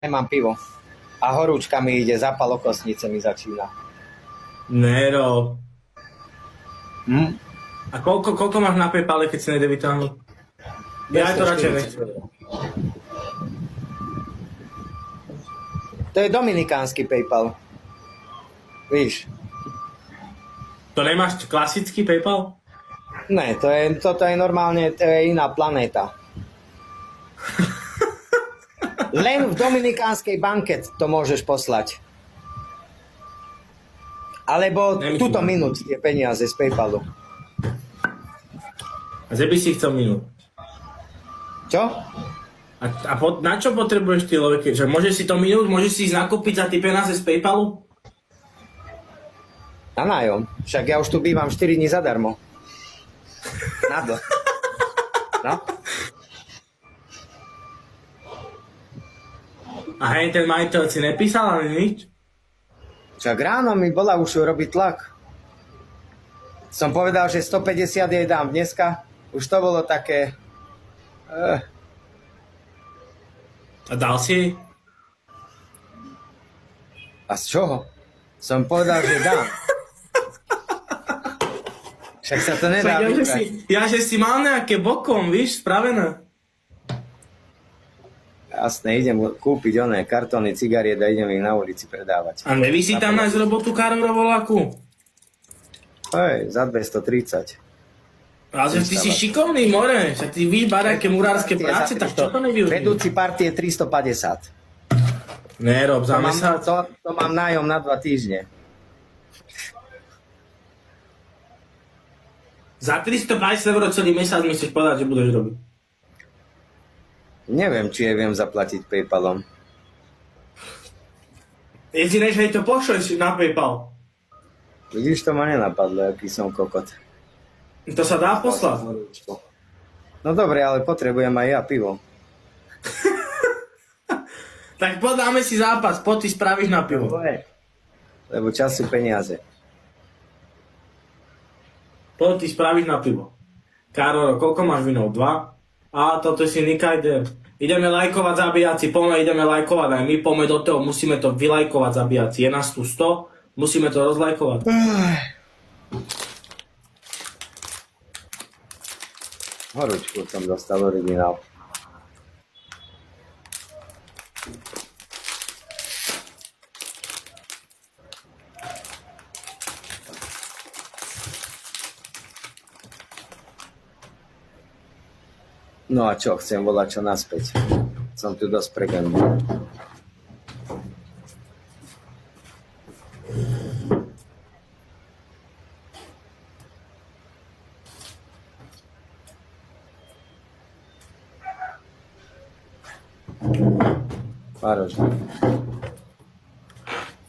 Nemám pivo. A horúčka mi ide, zápal okosnice mi začína. Nero. Hm? A koľko máš na PayPale, keď si nejde vytáhnuť? Ja to radšej nechcem. To je dominikánsky PayPal. Víš? To nemáš klasický PayPal? Ne, toto je normálne, to je iná planéta. Len v dominikánskej banke to môžeš poslať. Alebo tuto minúť tie peniaze z PayPalu. A že by si chcel minúť? Čo? Na čo potrebuješ tie leveky? Že môžeš si to minúť? Môžeš si ísť nakúpiť za tie peniaze z PayPalu? Na nájom. Však ja už tu bývam 4 dní zadarmo. Nado. No? A hej, ten majiteľ si nepísal ani nič? Však ráno mi bola už robiť tlak. Som povedal, že 150 jej dám dneska. Už to bolo také... A dal si jej? A z čoho? Som povedal, že dám. Však sa to nedá vybrať. Že si mal nejaké bokom, víš, spravené. Jasné, idem kúpiť oné kartóny cigariet a idem ich na ulici predávať. A nevíš si tam nájsť robotu Karorovoláku? Hej, za 230. Ale ty si šikovný, more. Že ty víš aké murárske práce, tak čo to nevyužíš? Vedúci partie 350. Nerob, za mesiac. To mám nájom na 2 týždne. Za 350 € celý mesiac mi chceš povedať, že budeš robiť. Neviem, či je viem zaplatiť PayPalom. Jediné, že jej to pošleš na PayPal. Vidíš, to ma nenapadlo, aký som kokot. To sa dá poslať. No dobre, ale potrebujem aj ja pivo. Tak podáme si zápas, poď ty spravíš na pivo. Lebo čas sú peniaze. Poď ty spravíš na pivo. Karol, koľko máš vinov? 2? A toto si nikajde. Ideme lajkovať zabíjaci, poďme, ideme lajkovať aj my, poďme do toho, musíme to vylajkovať zabíjaci. Je nás tu 100, musíme to rozlajkovať. Horúčku som dostal originál. No a čo, chcem volať čo naspäť. Som tu dosť pregambol. Pároš.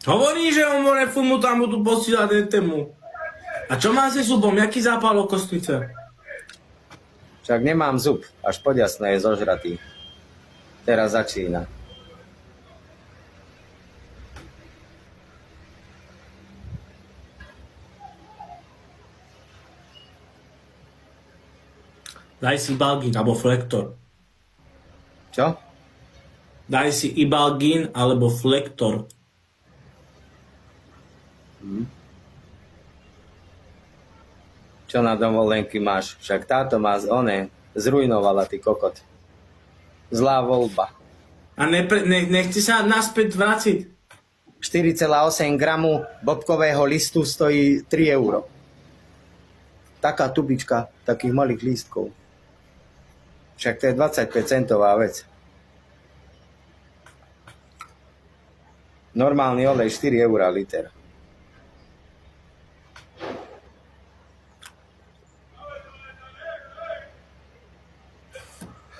Hovorí, že on mu tam budú posílať tému. A čo má se zubom? Jaký zápal o kostnice? Však nemám zub, až podjasné je zožratý. Teraz začína. Daj si Ibalgin alebo Flektor. Čo? Daj si Ibalgin alebo Flektor. Čo na dovolenky máš? Však táto ma zrujnovala, ty kokot. Zlá voľba. A nechci sa naspäť vrátiť? 4,8 gramu bobkového listu stojí 3 €. Taká tubička takých malých lístkov. Však to je 25 centová vec. Normálny olej 4 € liter.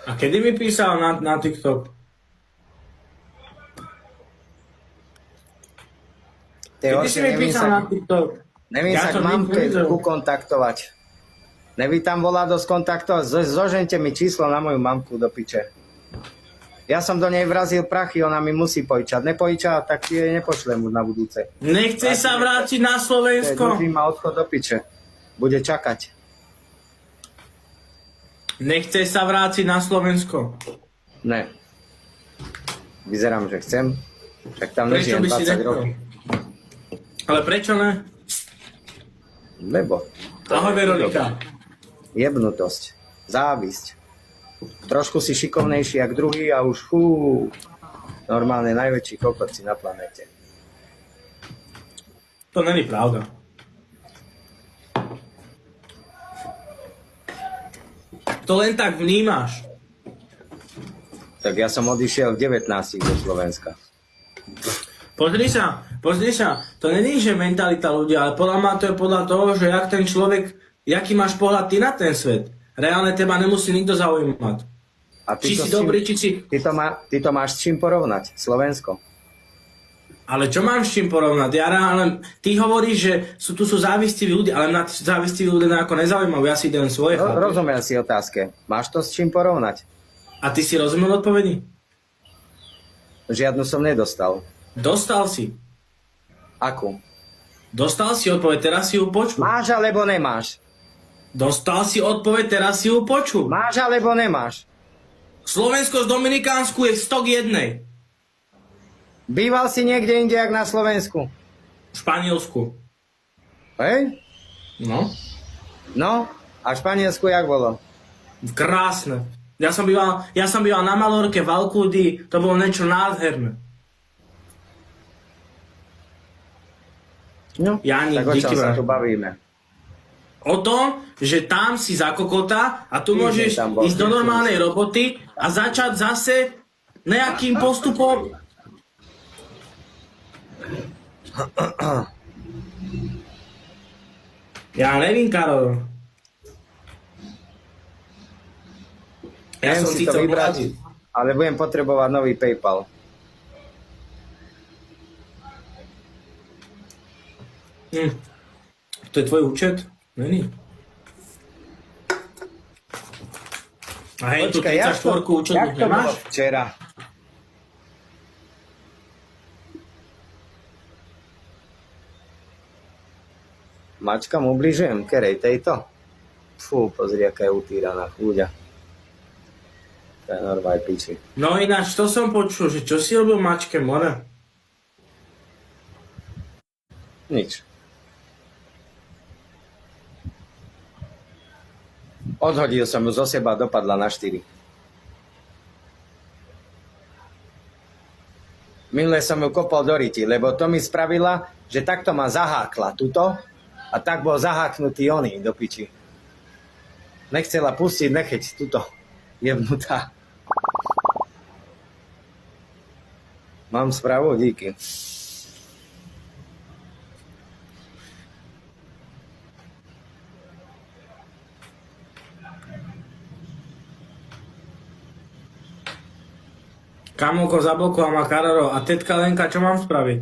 A kedy mi písal na TikTok? Kedy si mi písal na TikTok? Nevím sa k mamke ukontaktovať. Nevy tam volá dosť kontaktovať. Zožente mi číslo na moju mamku do piče. Ja som do nej vrazil prachy, ona mi musí pojičať. Nepojiča, tak si jej nepošlem už na budúce. Nechce sa vrátiť na Slovensko? Drží ma odchod do piče. Bude čakať. Nechce sa vrátiť na Slovensko? Ne. Vyzerám, že chcem. Však tam Prečo nežijem by si 20 nechcel? rokov. Ale prečo ne? Lebo. Ahoj Veronika. Jebnutosť. Závisť. Trošku si šikovnejší jak druhý a už normálne najväčší kokotci na planete. To není pravda. To len tak vnímaš. Tak ja som odišiel v 19 do Slovenska. Pozri sa, to není, že mentalita ľudia, ale podľa mňa to je podľa toho, že jak ten človek, jaký máš pohľad ty na ten svet. Reálne teba nemusí nikto zaujímať. A ty Či to si s čím- dobrý, či si... Ty to máš s čím porovnať? Slovensko. Ale čo mám s čím porovnať? Ja reálne... Ty hovoríš, že tu sú závistiví ľudia, ale mňa závistiví ľudia nejako nezaujímajú, ja si idem svoje. Rozumiem si otázke. Máš to s čím porovnať? A ty si rozumel odpovedi? Žiadnu som nedostal. Dostal si. Akú? Dostal si odpoveď, teraz si ju počul. Máš alebo nemáš? Dostal si odpoveď, teraz si ju počul. Máš alebo nemáš? Slovensko z Dominikánsku je 100 k 1. Býval si niekde inde, jak na Slovensku? V Španielsku. Hej? No. No? A v Španielsku jak bolo? Krásne. Ja som býval na Malorke, v Alcúdi, to bolo niečo nádherné. No, Jani, tak o čom díky sa vraj. tu bavíme? O tom, že tam si za kokota a tu môžeš tam bol. ísť do normálnej roboty a začať zase nejakým postupom. Ja nevím, Karol. Ja Neviem som si síce to vybrať, Brazíl. ale budem potrebovať nový PayPal. To je tvoj účet? Není. A hej, tu Počkaj, jak 34 účet jak to bolo nemáš? včera? Mačkam ubližujem, kerej tejto? Fú, pozri, aká je utíraná chúďa. To je normálne piči. No ináč, to som počul, že čo si robil mačke, more? Nič. Odhodil som ju zo seba, dopadla na 4. Minule som ju kopol do ryti, lebo to mi spravila, že takto ma zahákla tuto a tak bol zaháknutý oný do piči. Nechcela pustiť necheť tuto jebnutá. Mám správu, díky. Kamoľko zablokoval ma Karoro. A tetka Lenka, čo mám spraviť?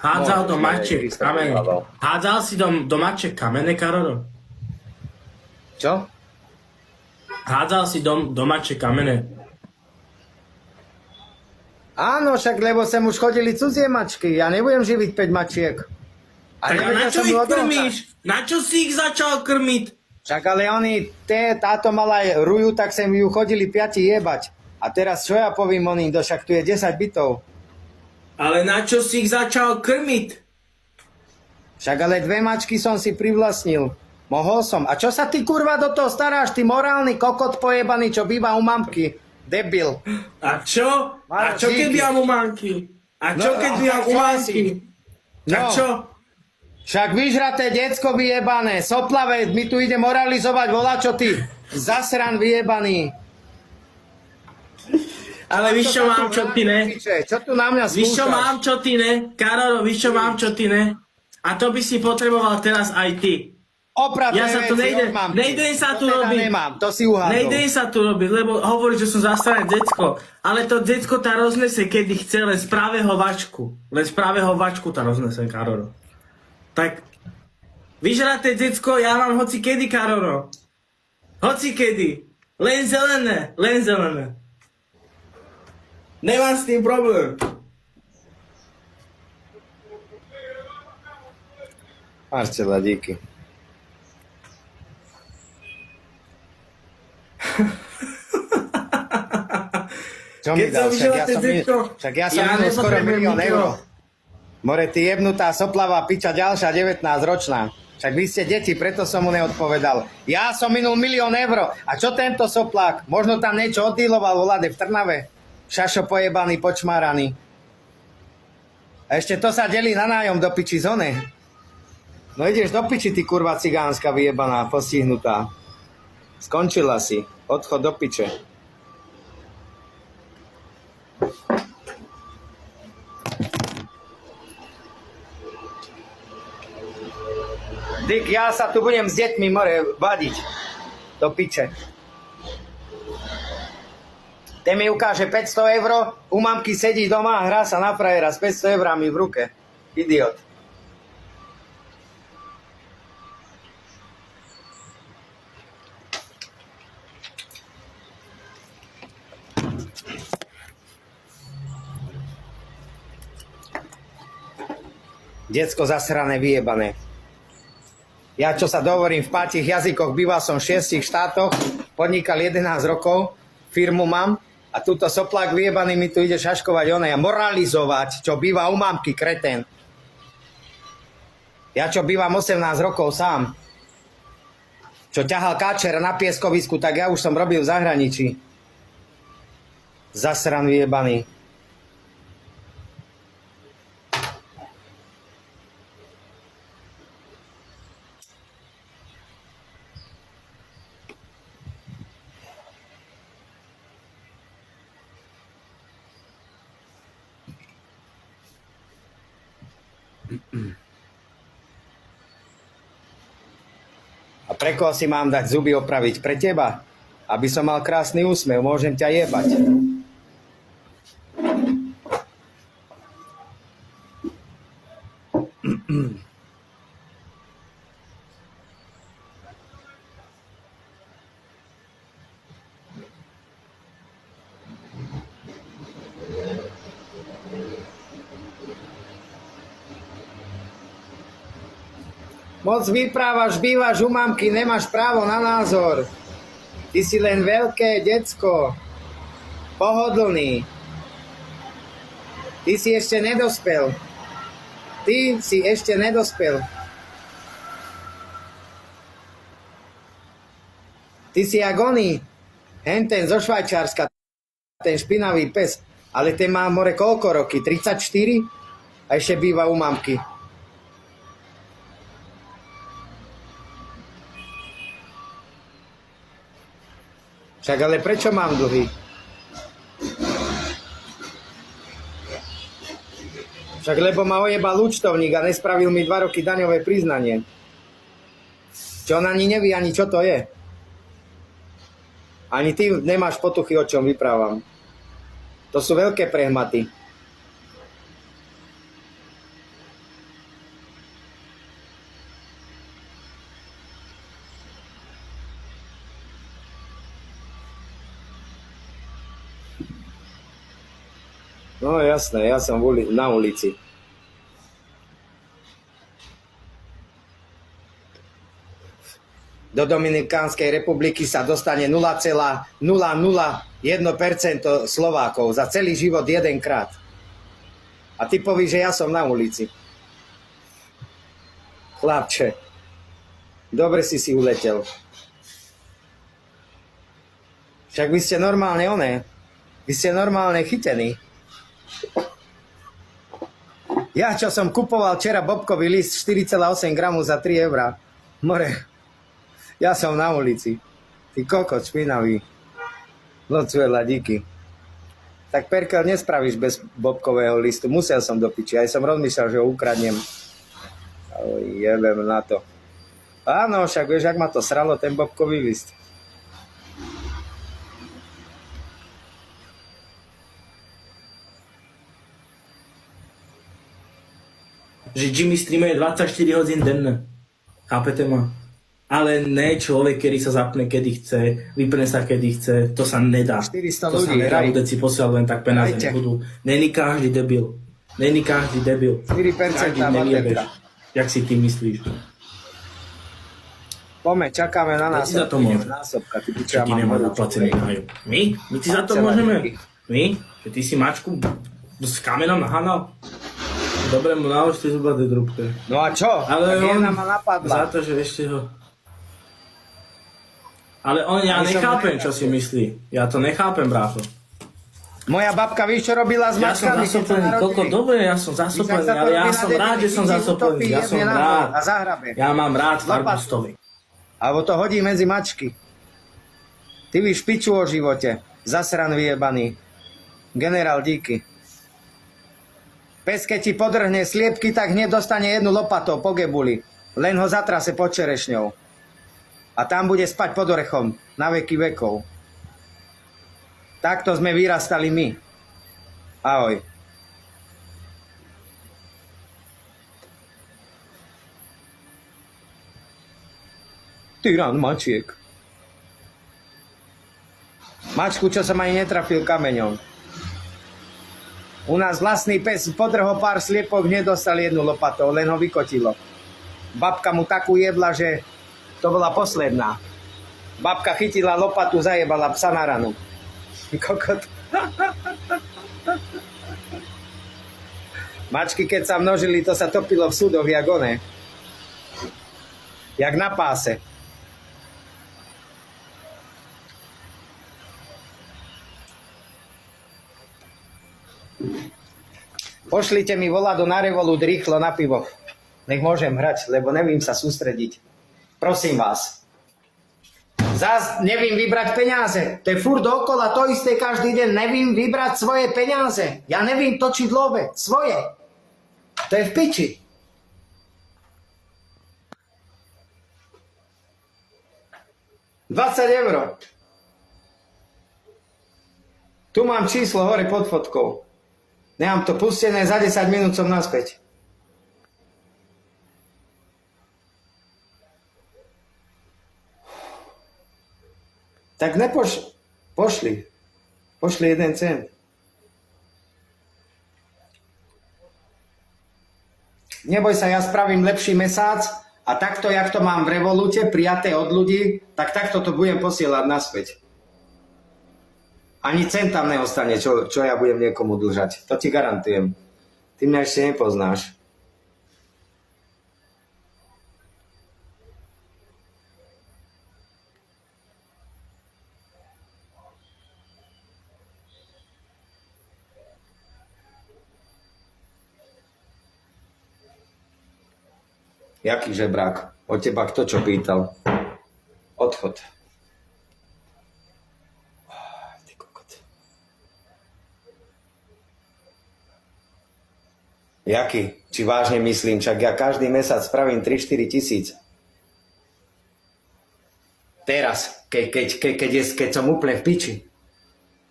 Hádzal do mačiek kamene. Hádzal si do mačiek kamene, Karoro? Čo? Hádzal si do mačiek kamene. Áno, však lebo sem už chodili cudzie mačky. Ja nebudem živiť 5 mačiek. Tak a na nevedel čo som ich ju odovzdať. krmíš? Na čo si ich začal krmiť? Však ale oni, táto mala ruju, tak sem ju chodili 5 jebať. A teraz čo ja poviem oným, však tu je 10 bytov. Ale na čo si ich začal krmiť? Však ale 2 mačky som si privlastnil. Mohol som. A čo sa ty kurva do toho staráš, ty morálny kokot pojebaný, čo býva u mamky? Debil. A čo? A čo keď díky. bývam u manky? A čo No, keď a bývam u čo manky? si? A No. čo? Však vyžraté decko vyjebané, soplavé, my tu ide moralizovať volačo ty. Zasran vyjebaný. Ale víš čo mám, čo ty ne? Čo tu na mňa Víš čo skúšaš? mám, čo ty ne? Karolo, víš čo mám, čo ty ne? A to by si potreboval teraz aj ty. Opravné Ja sa tu veci nejdem, od mamky. nejdem sa tu To teda robiť. nemám, to si uhádol. Nejdem sa tu robiť, lebo hovorí, že som zastané decko. Ale to decko tá roznese, kedy chce, len z pravého vačku. Len z pravého vačku tá roznese, Karolo. Tak, vyžraté decko, ja mám hoci kedy, Karolo. Hoci kedy. Len zelené, len zelené. Nemám s tým problém. Marcela, díky. Čo mi Keď som dal? vyšiel na ten Zečko, Však ja som minul skoro nepotrebujem 1 000 000 nikto. eur. More, ty jebnutá soplavá piča ďalšia 19-ročná. Však vy ste deti, preto som mu neodpovedal. Ja som minul 1 000 000 eur. A čo tento soplák? Možno tam niečo oddíloval volade v Trnave? Šašo pojebaný, počmáraný. A ešte to sa delí na nájom do piči zone. No ideš do piči, ty kurva cigánska vyjebaná, postihnutá. Skončila si. Odchod do piče. Dick, ja sa tu budem s deťmi more vadiť do piče. Ten mi ukáže 500 eur, u mamky sedí doma a hrá sa na frajera s 500 eurami v ruke. Idiot. Decko zasrané, vyjebané. Ja, čo sa dohovorím v 5 jazykoch, býval som v 6 štátoch, podnikal 11 rokov, firmu mám a túto soplák vyjebaný mi tu ide šaškovať a moralizovať, čo býva u mamky, kreten. Ja, čo bývam 18 rokov sám, čo ťahal káčera na pieskovisku, tak ja už som robil v zahraničí. Zasran vyjebaný. A pre koho si mám dať zuby opraviť? Pre teba? Aby som mal krásny úsmev, môžem ťa jebať. Moc vyprávaš, bývaš u mamky, nemáš právo na názor. Ty si len veľké decko. Pohodlný. Ty si ešte nedospel. Ty si ešte nedospel. Ty si jak oný. Henten zo Švajčiarska. Ten špinavý pes. Ale ten má more koľko roky? 34? A ešte býva u mamky. Však ale prečo mám dlhy? Však lebo ma ojebal účtovník a nespravil mi 2 roky daňové priznanie. Čo on ani nevie, ani čo to je. Ani ty nemáš potuchy, o čom vyprávam. To sú veľké prehmaty. No jasné, ja som na ulici. Do Dominikánskej republiky sa dostane 0,001% Slovákov za celý život jedenkrát. A ty povíš, že ja som na ulici. Chlapče, dobre si uletel. Však vy ste normálne vy ste normálne chytení. Ja, čo som kupoval včera bobkový list 4,8 gramu za 3 eurá. More, ja som na ulici. Ty kokot špinavý. Locuela, díky. Tak perkel nespravíš bez bobkového listu. Musel som do piči. Aj som rozmýšľal, že ho ukradnem. Ale jebem na to. Áno, však vieš, ak ma to sralo, ten bobkový list. Že Jimmy streamuje 24 hodín denne. Chápete ma? Ale ne človek, ktorý sa zapne, kedy chce, vypne sa, kedy chce. To sa nedá. 400 to ľudí, sa nedá, hraj. ľudia si posielať len tak peniaze nebudú. Není každý debil. 4% Každý neviebeš. Jak si ty myslíš? Pome, čakáme na nás. Ty za to môže. Násobka, ty Čo ti nemá zaplacený nájom? My? My ti za to môžeme? My? Že ty si mačku s kamenom naháňal? Dobre mu nalož tie zubaté drúbke. No a čo? Ale Tak on jedna ma napadla. za to, že ešte ho... Ale on, ja Ani som nechápem, nechápal. čo si myslí. Ja to nechápem, brácho. Moja babka, víš, čo robila s Ja som mačkami? keď sa zasoplený, narodili? koľko dobre, ja som zasoplený, ale ja som rád, že som zasoplený. Ja som rád. A zahrabe. Ja mám rád Lopat. farbustovi. Alebo to hodí medzi mačky. Ty víš piču o živote. Zasran vyjebaný. Generál, díky. Pes, keď ti podrhne sliepky, tak hneď dostane jednu lopatou po gebuli. Len ho zatrase pod čerešňou. A tam bude spať pod orechom. Na veky vekov. Takto sme vyrastali my. Ahoj. Tyran mačiek. Mačku, čo som ani netrafil kameňom. U nás vlastný pes podrhol pár sliepok, nedostal jednu lopatou, len ho vykotilo. Babka mu takú jebla, že to bola posledná. Babka chytila lopatu, zajebala psa na ranu. Kokot. Mačky, keď sa množili, to sa topilo v súdoch, jak one. Jak na páse. Pošlite mi voladu na Revolut rýchlo na pivo. Nech môžem hrať, lebo nevím sa sústrediť. Prosím vás. Zas nevím vybrať peniaze. To je furt dokola to isté každý deň. Nevím vybrať svoje peniaze. Ja nevím točiť love. Svoje. To je v piči. €20. Tu mám číslo hore pod fotkou. Nemám to pustené, za 10 minút som naspäť. Tak pošli. Pošli 1 cent. Neboj sa, ja spravím lepší mesiac a takto, jak to mám v Revolute, prijaté od ľudí, tak takto to budem posielať naspäť. Ani cent tam neostane, čo ja budem niekomu dlžať. To ti garantujem. Ty mňa ešte nepoznáš. Jaký žebrák? Od teba kto čo pýtal? Odchod. Ty kokot. Jaký? Či vážne myslím, však ja každý mesiac spravím 3-4 tisíc. Teraz, keď som úplne v piči.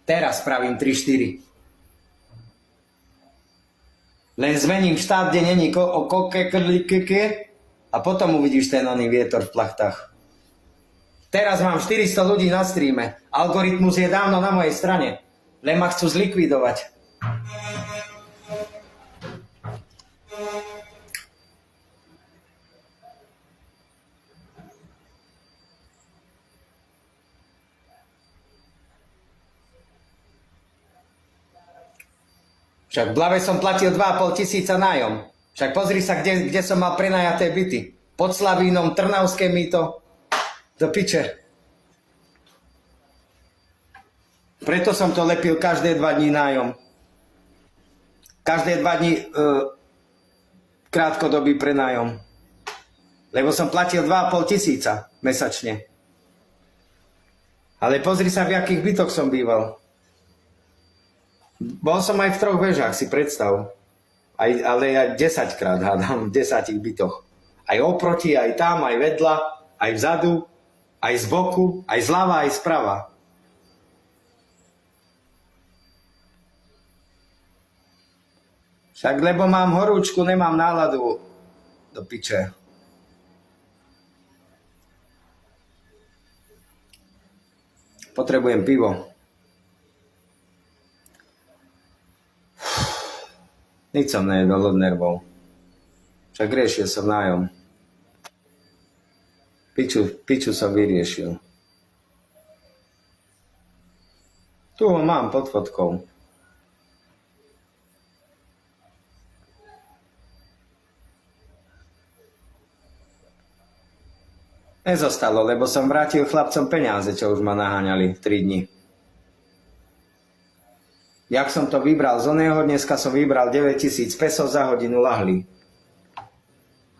Teraz spravím 3-4. Len zmením štát, kde není a potom uvidíš ten oný vietor v plachtách. Teraz mám 400 ľudí na streame. Algoritmus je dávno na mojej strane. Len ma chcú zlikvidovať. Však v Blave som platil 2,5 tisíca nájom. Však pozri sa, kde som mal prenajaté byty. Pod Slavínom, Trnavské mýto. Do piče. Preto som to lepil každé 2 dní nájom. Každé 2 dní krátkodobý prenájom. Lebo som platil 2,5 tisíca mesačne. Ale pozri sa, v akých bytoch som býval. Bol som aj v 3 vežách, si predstav. Ale aj 10 krát hádam, v 10 bytoch. Aj oproti, aj tam, aj vedľa, aj vzadu, aj z boku, aj zľava, aj zprava. Však lebo mám horúčku, nemám náladu do piče. Potrebujem pivo. Nič som nejedol od nervov. Však riešil som nájom. Piču som vyriešil. Tu ho mám pod fotkou. Nezostalo, lebo som vrátil chlapcom peniaze, čo už ma naháňali 3 dni. Jak som to vybral z oného, dneska som vybral 9000 pesos za hodinu lahly.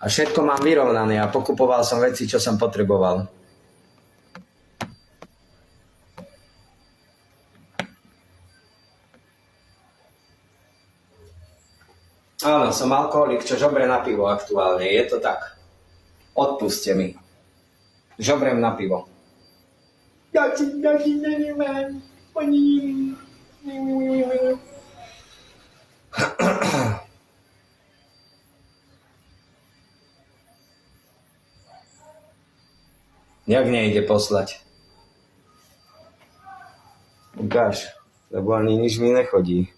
A všetko mám vyrovnané a pokupoval som veci, čo som potreboval. Áno, som alkoholik, čo žobre na pivo aktuálne. Je to tak. Odpuste mi. Žobrem na pivo. Ja ti nemám. Jak nejde poslať? Ukáž, lebo ani nič mi nechodí.